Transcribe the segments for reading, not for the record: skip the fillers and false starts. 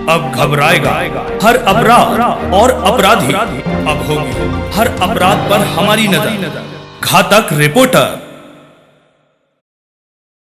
अब घबराएगा हर अपराध और अपराधी। अब होगी हर अपराध पर हमारी नजर। घातक रिपोर्टर।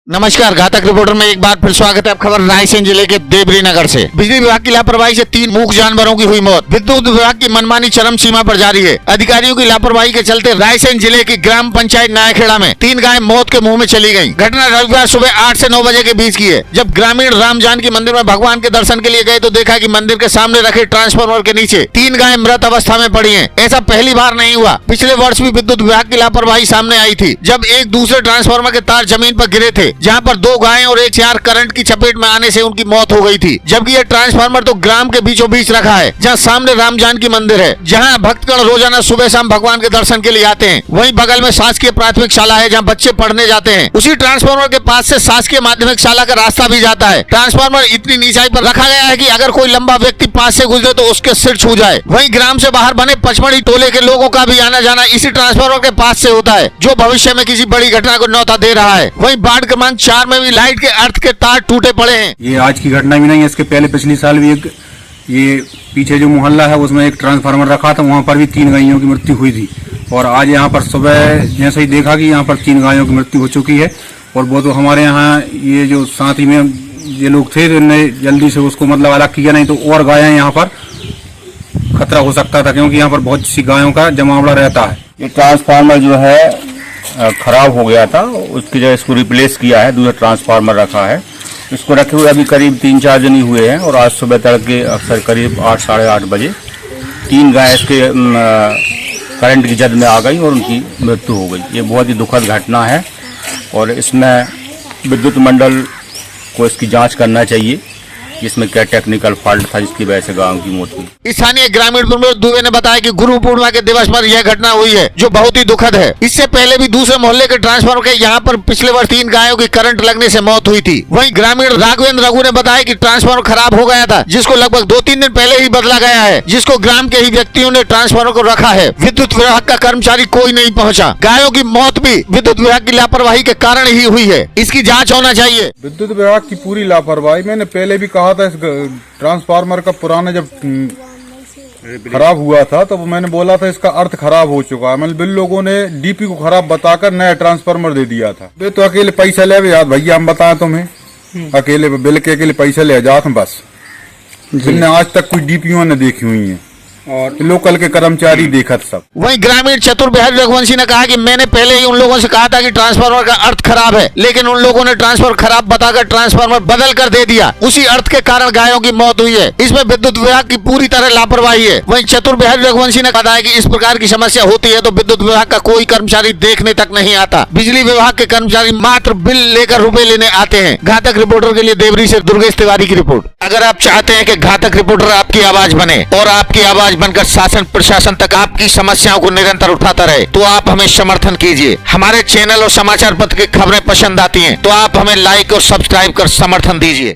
नमस्कार, घातक रिपोर्टर में एक बार फिर स्वागत है। अब खबर रायसेन जिले के देवरी नगर से। बिजली विभाग की लापरवाही से 3 मूक जानवरों की हुई मौत। विद्युत विभाग की मनमानी चरम सीमा पर जारी है। अधिकारियों की लापरवाही के चलते रायसेन जिले की ग्राम पंचायत नायखेड़ा में 3 गायें मौत के मुंह में चली गयी। घटना रविवार सुबह 8 से 9 बजे के बीच की है। जब ग्रामीण राम जानकी मंदिर में भगवान के दर्शन के लिए गए तो देखा कि मंदिर के सामने रखे ट्रांसफार्मर के नीचे 3 गायें मृत अवस्था में पड़ी है। ऐसा पहली बार नहीं हुआ। पिछले वर्ष भी विद्युत विभाग की लापरवाही सामने आई थी, जब एक दूसरे ट्रांसफार्मर के तार जमीन पर गिरे थे, जहाँ पर 2 गायें और एक चार करंट की चपेट में आने से उनकी मौत हो गई थी। जबकि यह ट्रांसफार्मर तो ग्राम के बीचों बीच रखा है, जहाँ सामने राम जानकी मंदिर है, जहाँ भक्तगण रोजाना सुबह शाम भगवान के दर्शन के लिए आते हैं। वहीं बगल में शासकीय प्राथमिक शाला है, जहाँ बच्चे पढ़ने जाते हैं। उसी ट्रांसफार्मर के पास से शासकीय माध्यमिक शाला का रास्ता भी जाता है। ट्रांसफार्मर इतनी नीचाई पर रखा गया है कि अगर कोई लंबा व्यक्ति पास से गुजरे तो उसके सिर छू जाए। वहीं ग्राम से बाहर बने पचमढ़ी टोले के लोगों का भी आना जाना इसी ट्रांसफार्मर के पास से होता है, जो भविष्य में किसी बड़ी घटना को न्योता दे रहा है। वहीं वार्ड क्रमांक 4 में भी लाइट के अर्थ के तार टूटे पड़े हैं। ये आज की घटना भी नहीं है, इसके पहले पिछले साल भी एक ये पीछे जो मोहल्ला है उसमें एक ट्रांसफार्मर रखा था, वहाँ पर भी 3 गायों की मृत्यु हुई थी। और आज यहाँ पर सुबह जैसे ही देखा कि यहाँ पर 3 गायों की मृत्यु हो चुकी है। और वो तो हमारे यहाँ ये जो साथ ही में ये लोग थे जिन्होंने जल्दी से उसको मतलब अलग किया, नहीं तो और गायें यहाँ पर खतरा हो सकता था, क्योंकि यहाँ पर बहुत सी गायों का जमावड़ा रहता है। ये ट्रांसफार्मर जो है खराब हो गया था, उसकी जगह इसको रिप्लेस किया है, दूसरा ट्रांसफार्मर रखा है। इसको रखे हुए अभी करीब 3-4 दिन ही हुए हैं। और आज सुबह तड़के अक्सर करीब 8 साढ़े 8 बजे 3 गाय इसके करंट की जद में आ गई और उनकी मृत्यु हो गई। ये बहुत ही दुखद घटना है और इसमें विद्युत मंडल को इसकी जांच करना चाहिए, इसमें क्या टेक्निकल फॉल्ट था जिसकी वजह से गायों की मौत हुई। स्थानीय ग्रामीण प्रमोद दुबे ने बताया कि गुरु पूर्णिमा के दिवस पर यह घटना हुई है, जो बहुत ही दुखद है। इससे पहले भी दूसरे मोहल्ले के ट्रांसफार्मर के यहाँ पर पिछले वर्ष 3 गायों की करंट लगने से मौत हुई थी। वहीं ग्रामीण राघवेंद्र रघु ने बताया कि ट्रांसफार्मर खराब हो गया था, जिसको लगभग 2-3 दिन पहले ही बदला गया है, जिसको ग्राम के ही व्यक्तियों ने ट्रांसफार्मर को रखा है। विद्युत विभाग का कर्मचारी कोई नहीं पहुँचा। गायों की मौत भी विद्युत विभाग की लापरवाही के कारण ही हुई है। इसकी जाँच होना चाहिए। विद्युत विभाग की पूरी लापरवाही, मैंने पहले भी कहा था, इस ट्रांसफार्मर का पुराना जब खराब हुआ था तो मैंने बोला था इसका अर्थ खराब हो चुका है। मतलब बिल लोगों ने डीपी को खराब बताकर नया ट्रांसफार्मर दे दिया था। वे तो अकेले पैसा ले याद भैया, हम बताएं तुम्हें, अकेले बिल के अकेले पैसा ले जाते बस। जिनने आज तक कोई डीपीओ ने देखी हुई है और लोकल के कर्मचारी देखा सब। वहीं ग्रामीण चतुर्बिहारी रघुवंशी ने कहा कि मैंने पहले ही उन लोगों से कहा था कि ट्रांसफार्मर का अर्थ खराब है, लेकिन उन लोगों ने ट्रांसफार्मर खराब बताकर ट्रांसफार्मर बदल कर दे दिया। उसी अर्थ के कारण गायों की मौत हुई है। इसमें विद्युत विभाग की पूरी तरह लापरवाही है। वहीं चतुर्बिहारी रघुवंशी ने कहा है कि इस प्रकार की समस्या होती है तो विद्युत विभाग का कोई कर्मचारी देखने तक नहीं आता। बिजली विभाग के कर्मचारी मात्र बिल लेकर रुपए लेने आते हैं। घातक रिपोर्टर के लिए देवरी से दुर्गेश तिवारी की रिपोर्ट। अगर आप चाहते हैं कि घातक रिपोर्टर आपकी आवाज बने और आपकी आवाज बनकर शासन प्रशासन तक आपकी समस्याओं को निरंतर उठाता रहे, तो आप हमें समर्थन कीजिए। हमारे चैनल और समाचार पत्र की खबरें पसंद आती हैं तो आप हमें लाइक और सब्सक्राइब कर समर्थन दीजिए।